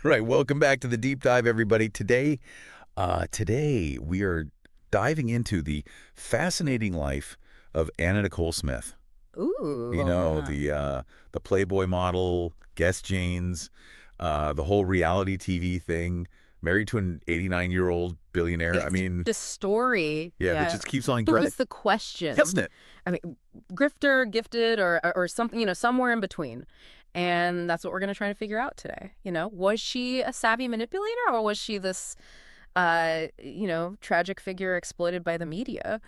Right. Welcome back to the deep dive, everybody. Today we are diving into the fascinating life of Anna Nicole Smith. Ooh. You know, the Playboy model, Guess Jeans, the whole reality TV thing, married to an 89-year-old billionaire. I It's mean, the story. yeah, that Yeah. just keeps on What going, was the question? doesn't it? I mean, grifter, gifted, or something, somewhere in between. And that's what we're going to try to figure out today. Was she a savvy manipulator, or was she this, tragic figure exploited by the media?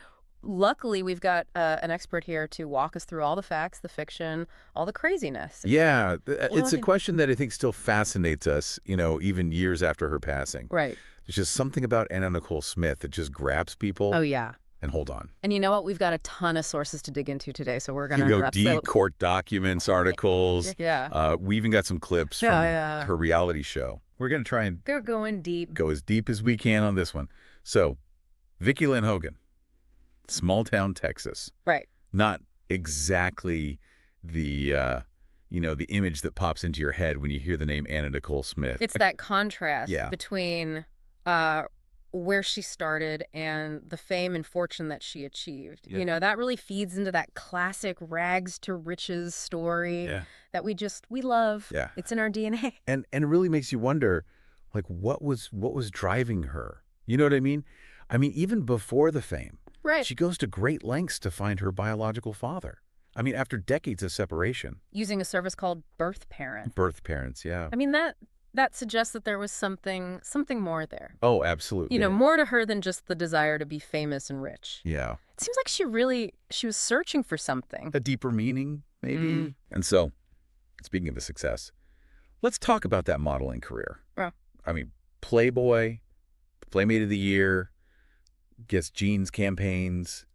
Luckily, we've got an expert here to walk us through all the facts, the fiction, all the craziness. Yeah, Well, it's a question that I think still fascinates us, even years after her passing. Right. There's just something about Anna Nicole Smith that just grabs people. Oh, yeah. And hold on. And you know what? We've got a ton of sources to dig into today, so we're going to Go deep, court documents, articles. Yeah. We even got some clips from her reality show. We're going to try and They're going deep. go as deep as we can on this one. So, Vicki Lynn Hogan, small town Texas. Right. Not exactly the the image that pops into your head when you hear the name Anna Nicole Smith. It's that contrast Yeah. between where she started and the fame and fortune that she achieved. Yeah. That really feeds into that classic rags to riches story that we love. Yeah. It's in our DNA. And it really makes you wonder, like, what was driving her? You know what I mean? I mean, even before the fame, Right. she goes to great lengths to find her biological father. I mean, after decades of separation. Using a service called birth parent. Birth parents, yeah. I mean, that suggests that there was something more there. Oh, absolutely. More to her than just the desire to be famous and rich. Yeah. It seems like she was searching for something. A deeper meaning, maybe. And so, speaking of the success, let's talk about that modeling career. Oh. I mean, Playboy, Playmate of the Year, Guess Jeans campaigns,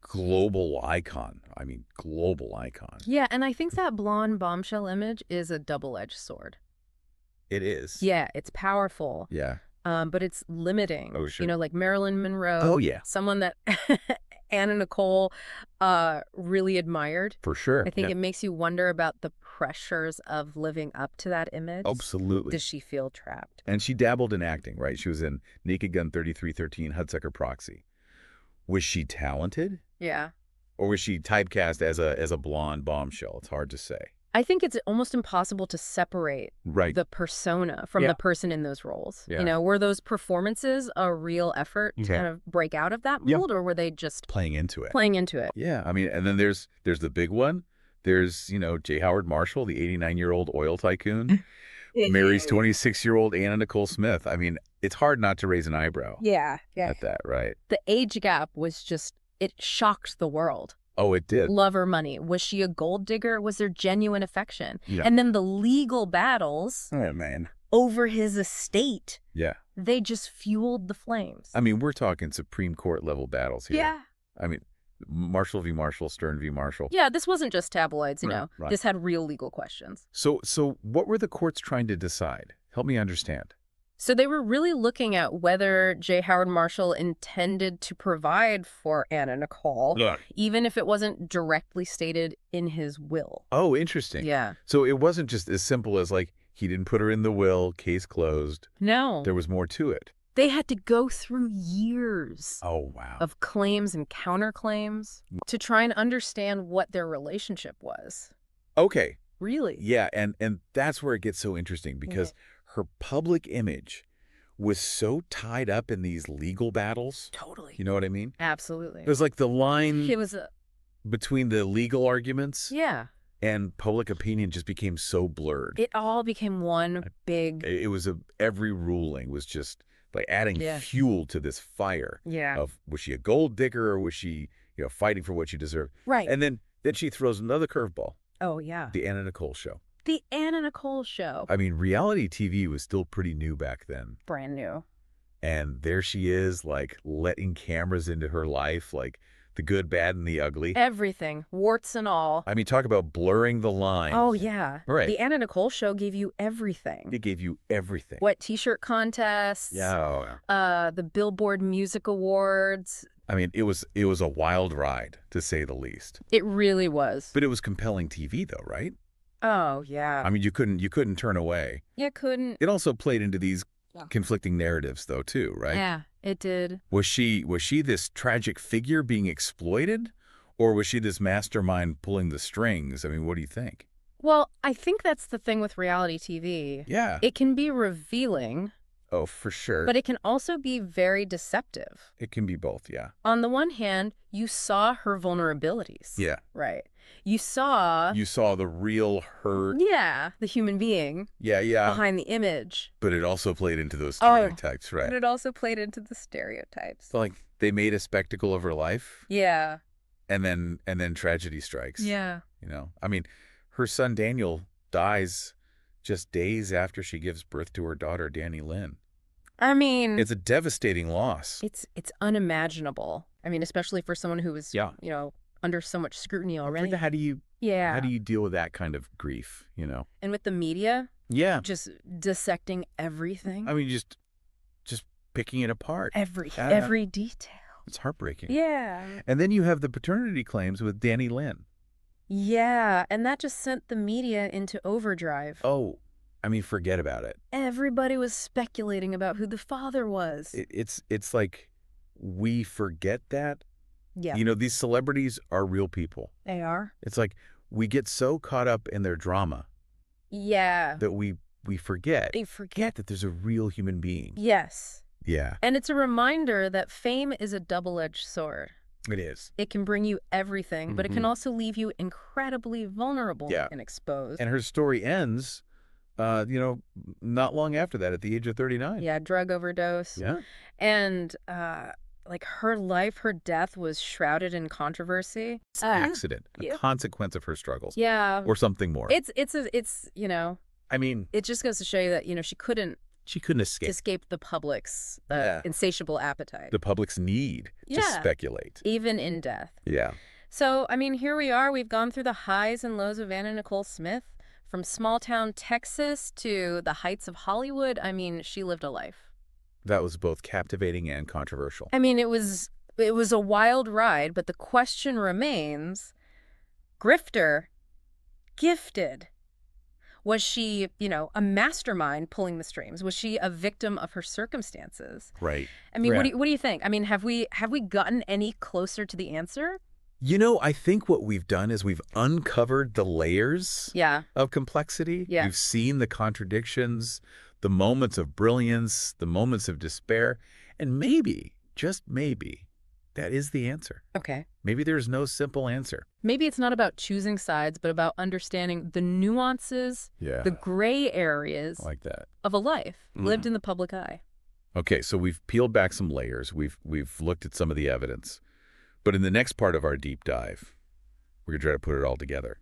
global icon. I mean, global icon. Yeah, and I think that blonde bombshell image is a double-edged sword. It is. Yeah, it's powerful. Yeah. But it's limiting. Oh, sure. Like Marilyn Monroe. Oh, yeah. Someone that Anna Nicole really admired. For sure. I think it makes you wonder about the pressures of living up to that image. Absolutely. Does she feel trapped? And she dabbled in acting, right? She was in Naked Gun 3313, Hudsucker Proxy. Was she talented? Yeah. Or was she typecast as a blonde bombshell? It's hard to say. I think it's almost impossible to separate the persona from the person in those roles. Yeah. Were those performances a real effort to kind of break out of that mold, or were they just playing into it? Playing into it. Yeah. I mean, and then there's the big one. There's, J. Howard Marshall, the 89-year-old oil tycoon, marries 26-year-old Anna Nicole Smith. I mean, it's hard not to raise an eyebrow at that, right? The age gap was it shocked the world. Oh, it did. Love or money. Was she a gold digger? Was there genuine affection? Yeah. And then the legal battles over his estate. Yeah. They just fueled the flames. I mean, we're talking Supreme Court level battles here. Yeah. I mean, Marshall v. Marshall, Stern v. Marshall. Yeah, this wasn't just tabloids, Right. This had real legal questions. So what were the courts trying to decide? Help me understand. So they were really looking at whether J. Howard Marshall intended to provide for Anna Nicole, even if it wasn't directly stated in his will. Oh, interesting. Yeah. So it wasn't just as simple as, like, he didn't put her in the will, case closed. No. There was more to it. They had to go through years of claims and counterclaims to try and understand what their relationship was. Okay. Really? Yeah, and that's where it gets so interesting, because her public image was so tied up in these legal battles. Totally. You know what I mean? Absolutely. It was like the line It was between the legal arguments and public opinion just became so blurred. It all became one big... It was every ruling was just like adding fuel to this fire of, was she a gold digger, or was she, fighting for what she deserved? Right. And then she throws another curveball. Oh, yeah. The Anna Nicole Show. The Anna Nicole Show. I mean, reality TV was still pretty new back then. Brand new. And there she is, like, letting cameras into her life, like the good, bad, and the ugly. Everything. Warts and all. I mean, talk about blurring the lines. Oh, yeah. Right. The Anna Nicole Show gave you everything. It gave you everything. What, T-shirt contests? Yeah. The Billboard Music Awards. I mean, it was a wild ride, to say the least. It really was. But it was compelling TV, though, right? Oh, yeah. I mean, you couldn't turn away. Yeah, couldn't. It also played into these conflicting narratives, though, too, right? Yeah, it did. Was she this tragic figure being exploited, or was she this mastermind pulling the strings? I mean, what do you think? Well, I think that's the thing with reality TV. Yeah. It can be revealing. Oh, for sure. But it can also be very deceptive. It can be both, yeah. On the one hand, you saw her vulnerabilities. Yeah. Right. You saw the real hurt. Yeah, the human being. Yeah, yeah. Behind the image. But it also played into those stereotypes, right? But it also played into the stereotypes. So, like, they made a spectacle of her life. Yeah. And then tragedy strikes. Yeah. You know, I mean, her son Daniel dies just days after she gives birth to her daughter, Danny Lynn. I mean, it's a devastating loss. It's unimaginable. I mean, especially for someone who was, you know, under so much scrutiny already. How do you deal with that kind of grief, you know? And with the media, yeah, just dissecting everything. I mean, just picking it apart. Every detail. It's heartbreaking. Yeah. And then you have the paternity claims with Danny Lynn. Yeah, and that just sent the media into overdrive. Oh, I mean, forget about it. Everybody was speculating about who the father was. It's like we forget that. Yeah. You know, these celebrities are real people. They are. It's like we get so caught up in their drama. Yeah. That we forget. They forget that there's a real human being. Yes. Yeah. And it's a reminder that fame is a double-edged sword. It is. It can bring you everything, but it can also leave you incredibly vulnerable and exposed. And her story ends, you know, not long after that, at the age of 39. Yeah, drug overdose. Yeah. And, like, her life, her death was shrouded in controversy. Accident, a consequence of her struggles. Yeah. Or something more. It's you know. I mean. It just goes to show you that, you know, she couldn't escape the public's insatiable appetite. The public's need to speculate. Even in death. Yeah. So, I mean, here we are. We've gone through the highs and lows of Anna Nicole Smith. From small-town Texas to the heights of Hollywood. I mean, she lived a life. That was both captivating and controversial. I mean, it was a wild ride, but the question remains, grifter, gifted. Was she, you know, a mastermind pulling the strings? Was she a victim of her circumstances? Right. I mean, what do you think? I mean, have we gotten any closer to the answer? You know, I think what we've done is we've uncovered the layers of complexity. Yeah. We've seen the contradictions, the moments of brilliance, the moments of despair, and maybe, just maybe, that is the answer. Okay. Maybe there's no simple answer. Maybe it's not about choosing sides, but about understanding the nuances, the gray areas like that of a life lived in the public eye. Okay, so we've peeled back some layers. We've looked at some of the evidence. But in the next part of our deep dive, we're going to try to put it all together.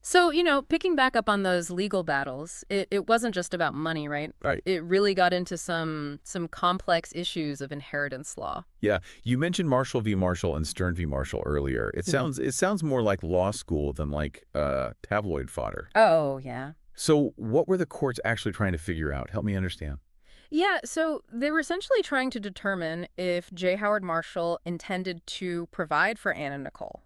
So, you know, picking back up on those legal battles, it wasn't just about money, right? Right. It really got into some complex issues of inheritance law. Yeah. You mentioned Marshall v. Marshall and Stern v. Marshall earlier. It sounds more like law school than like tabloid fodder. Oh, yeah. So what were the courts actually trying to figure out? Help me understand. Yeah, so they were essentially trying to determine if J. Howard Marshall intended to provide for Anna Nicole,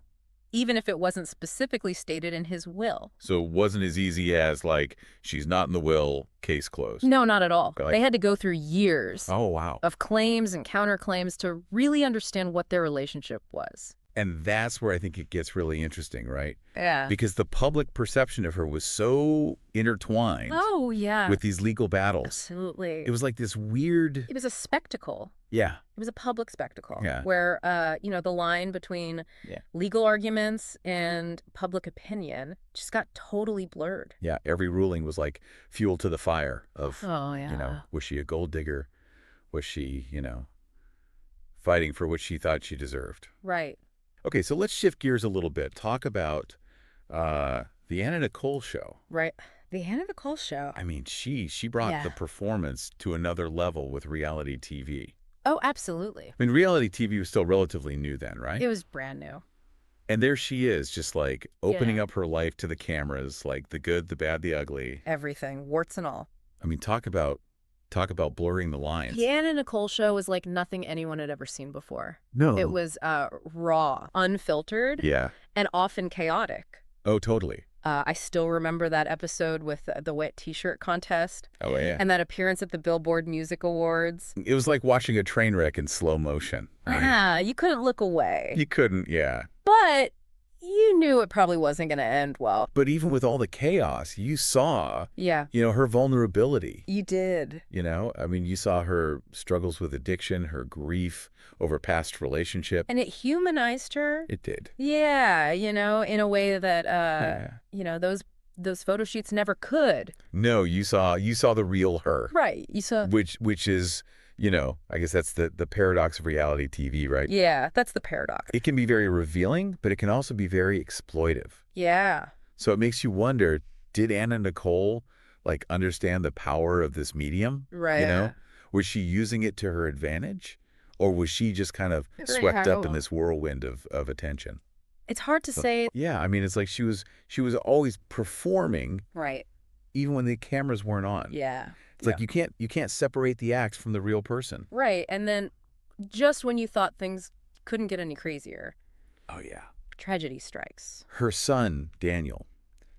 even if it wasn't specifically stated in his will. So it wasn't as easy as, like, she's not in the will, case closed. No, not at all. They had to go through years of claims and counterclaims to really understand what their relationship was. And that's where I think it gets really interesting, right? Yeah. Because the public perception of her was so intertwined with these legal battles. Absolutely. It was like this weird... It was a spectacle. Yeah. It was a public spectacle. Yeah. Where, you know, the line between legal arguments and public opinion just got totally blurred. Yeah. Every ruling was like fuel to the fire of, you know, was she a gold digger? Was she, you know, fighting for what she thought she deserved? Right. Okay, so let's shift gears a little bit. Talk about the Anna Nicole show. Right. The Anna Nicole show. I mean, she brought the performance to another level with reality TV. Oh, absolutely. I mean, reality TV was still relatively new then, right? It was brand new. And there she is, just like opening up her life to the cameras, like the good, the bad, the ugly. Everything, warts and all. I mean, talk about blurring the lines. The Anna Nicole show was like nothing anyone had ever seen before. No. It was raw, unfiltered, and often chaotic. Oh, totally. I still remember that episode with the wet T-shirt contest. Oh, yeah. And that appearance at the Billboard Music Awards. It was like watching a train wreck in slow motion. Right? Yeah, you couldn't look away. You couldn't, yeah. But you knew it probably wasn't going to end well. But even with all the chaos, you saw, yeah, her vulnerability. You did. I mean, you saw her struggles with addiction, her grief over past relationship. And it humanized her. It did. Yeah, in a way that, those photo shoots never could. No, you saw the real her. Right. You saw. Which is, I guess that's the paradox of reality TV, right? Yeah, that's the paradox. It can be very revealing, but it can also be very exploitive. Yeah. So it makes you wonder, did Anna Nicole, understand the power of this medium? Right. Was she using it to her advantage? Or was she just kind of swept up in this whirlwind of attention? It's hard to say. Yeah, I mean, it's like she was always performing. Right. Even when the cameras weren't on. Yeah. It's like you can't separate the act from the real person. Right. And then just when you thought things couldn't get any crazier. Oh, yeah. Tragedy strikes. Her son, Daniel,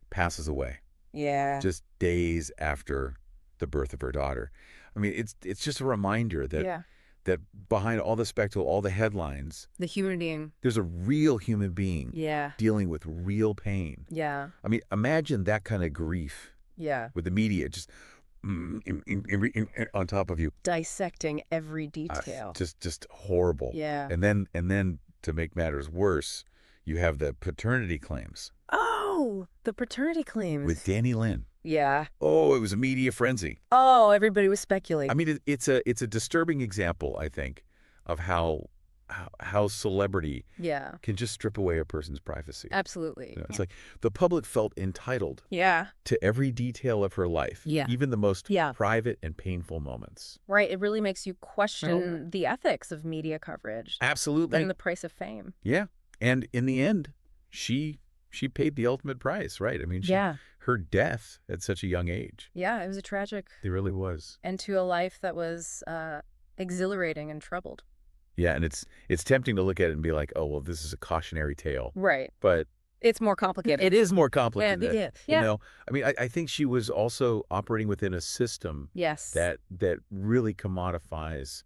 passes away. Yeah. Just days after the birth of her daughter. I mean, it's just a reminder that that behind all the spectacle, all the headlines, the human being, there's a real human being dealing with real pain. Yeah. I mean, imagine that kind of grief. Yeah. With the media just on top of you, dissecting every detail. Just horrible. Yeah. And then to make matters worse, you have the paternity claims. Oh, the paternity claims with Danny Lynn. Yeah. Oh, it was a media frenzy. Oh, everybody was speculating. I mean, it's a disturbing example, I think, of how celebrity can just strip away a person's privacy. Absolutely. It's like the public felt entitled to every detail of her life, even the most private and painful moments. Right. It really makes you question the ethics of media coverage. Absolutely. And the price of fame. Yeah. And in the end, she paid the ultimate price, right? I mean, her death at such a young age. Yeah, it was a tragic. It really was. And to a life that was exhilarating and troubled. Yeah, and it's tempting to look at it and be like, oh, well, this is a cautionary tale. Right. But it's more complicated. It is more complicated. Yeah. I mean, I think she was also operating within a system that really commodifies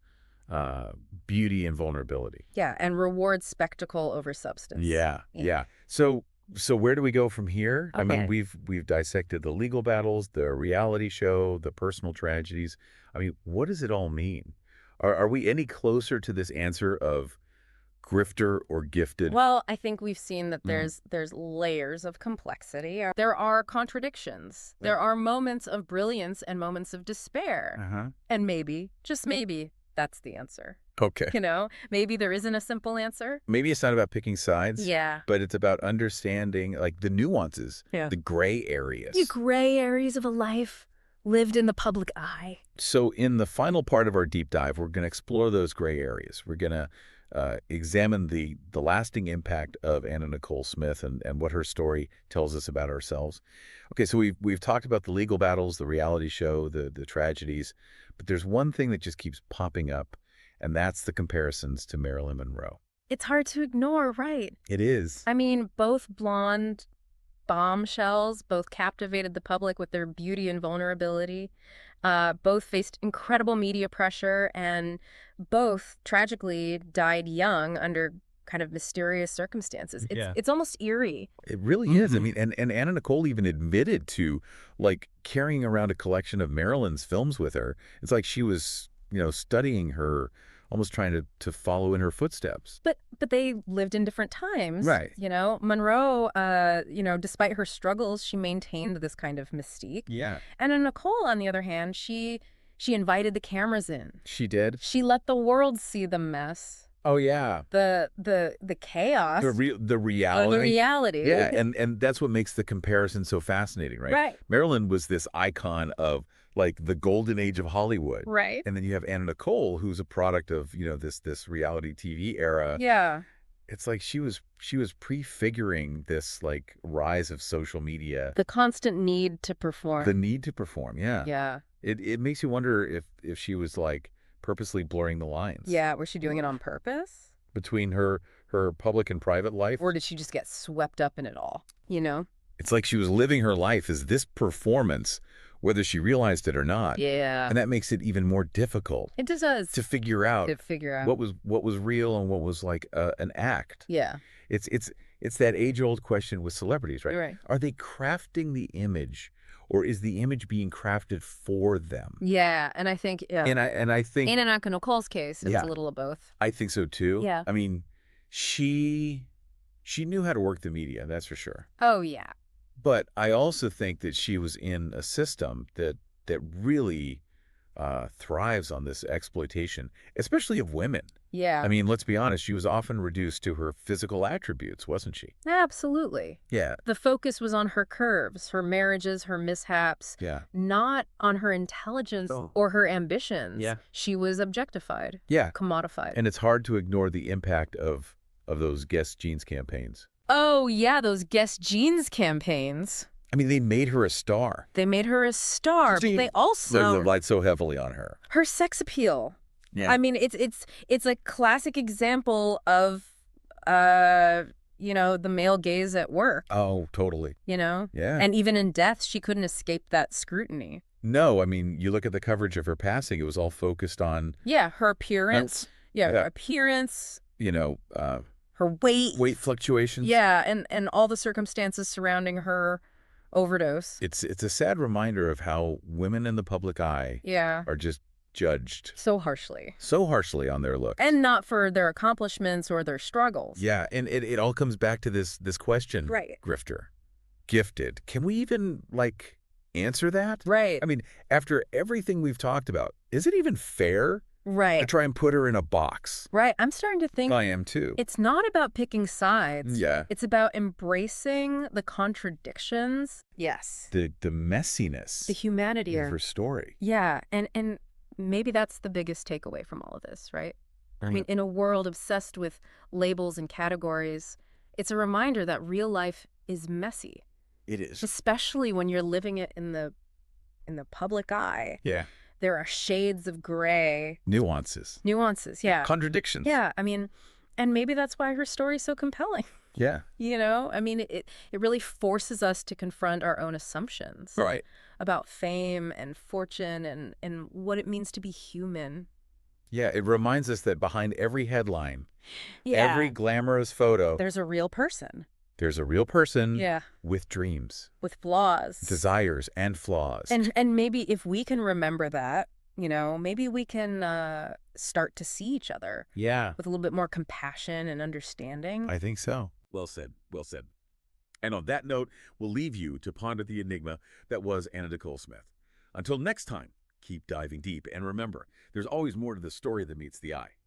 beauty and vulnerability. Yeah, and rewards spectacle over substance. Yeah. So where do we go from here? Okay. I mean, we've dissected the legal battles, the reality show, the personal tragedies. I mean, what does it all mean? Are we any closer to this answer of grifter or gifted? Well, I think we've seen that there's layers of complexity. There are contradictions. There are moments of brilliance and moments of despair. And maybe, just maybe, that's the answer. Okay. Maybe there isn't a simple answer. Maybe it's not about picking sides. Yeah. But it's about understanding the nuances, the gray areas. The gray areas of a life lived in the public eye. So in the final part of our deep dive, we're going to explore those gray areas. We're going to examine the lasting impact of Anna Nicole Smith and what her story tells us about ourselves. Okay, so we've talked about the legal battles, the reality show, the tragedies, but there's one thing that just keeps popping up, and that's the comparisons to Marilyn Monroe. It's hard to ignore, right? It is. I mean, both blonde bombshells, both captivated the public with their beauty and vulnerability. Both faced incredible media pressure, and both tragically died young under kind of mysterious circumstances. It's almost eerie. It really is. I mean, and Anna Nicole even admitted to carrying around a collection of Marilyn's films with her. It's like she was, studying her, almost trying to follow in her footsteps. But they lived in different times. Right. Monroe, despite her struggles, she maintained this kind of mystique. Yeah. And Nicole, on the other hand, she invited the cameras in. She did. She let the world see the mess. Oh yeah. The chaos. The reality. The reality. Yeah, and that's what makes the comparison so fascinating, right? Right. Marilyn was this icon of the golden age of Hollywood. Right. And then you have Anna Nicole, who's a product of, this reality TV era. Yeah. It's like she was prefiguring this rise of social media. The constant need to perform. The need to perform, yeah. Yeah. It makes you wonder if she was purposely blurring the lines. Yeah, was she doing it on purpose? Between her public and private life? Or did she just get swept up in it all, It's like she was living her life as this performance, whether she realized it or not. Yeah. And that makes it even more difficult. It does. To figure out What was real and what was like an act. Yeah. It's that age-old question with celebrities, right? Right. Are they crafting the image, or is the image being crafted for them? Yeah, and I think And I think Anna Nicole's case, it's a little of both. I think so too. Yeah. I mean, she knew how to work the media, that's for sure. Oh yeah. But I also think that she was in a system that really thrives on this exploitation, especially of women. Yeah. I mean, let's be honest, she was often reduced to her physical attributes, wasn't she? Absolutely. Yeah. The focus was on her curves, her marriages, her mishaps, not on her intelligence or her ambitions. Yeah. She was objectified. Yeah. Commodified. And it's hard to ignore the impact of those Guess Jeans campaigns. Oh, yeah, those Guess Jeans campaigns. I mean, they made her a star. They made her a star, but they also relied so heavily on her. Her sex appeal. Yeah. I mean, it's a classic example of the male gaze at work. Oh, totally. Yeah. And even in death, she couldn't escape that scrutiny. No, I mean, you look at the coverage of her passing, it was all focused on her appearance. Her appearance. Her weight fluctuations. And all the circumstances surrounding her overdose. It's a sad reminder of how women in the public eye are just judged so harshly on their looks, and not for their accomplishments or their struggles. Yeah, and it all comes back to this question, right? Grifter, gifted. Can we even answer that? Right. I mean, after everything we've talked about, is it even fair? Right. To try and put her in a box. Right. I'm starting to think I am too. It's not about picking sides. Yeah. It's about embracing the contradictions. Yes. The messiness. The humanity of her story. Yeah. And maybe that's the biggest takeaway from all of this, right? I mean, in a world obsessed with labels and categories, it's a reminder that real life is messy. It is. Especially when you're living it in the public eye. Yeah. There are shades of gray. Nuances, yeah. Contradictions. Yeah, I mean, and maybe that's why her story's so compelling. Yeah. I mean, it really forces us to confront our own assumptions. Right. About fame and fortune and what it means to be human. Yeah, it reminds us that behind every headline, every glamorous photo, there's a real person. There's a real person with dreams. With flaws. Desires and flaws. And maybe if we can remember that, maybe we can start to see each other. Yeah. With a little bit more compassion and understanding. I think so. Well said. Well said. And on that note, we'll leave you to ponder the enigma that was Anna Nicole Smith. Until next time, keep diving deep. And remember, there's always more to the story than meets the eye.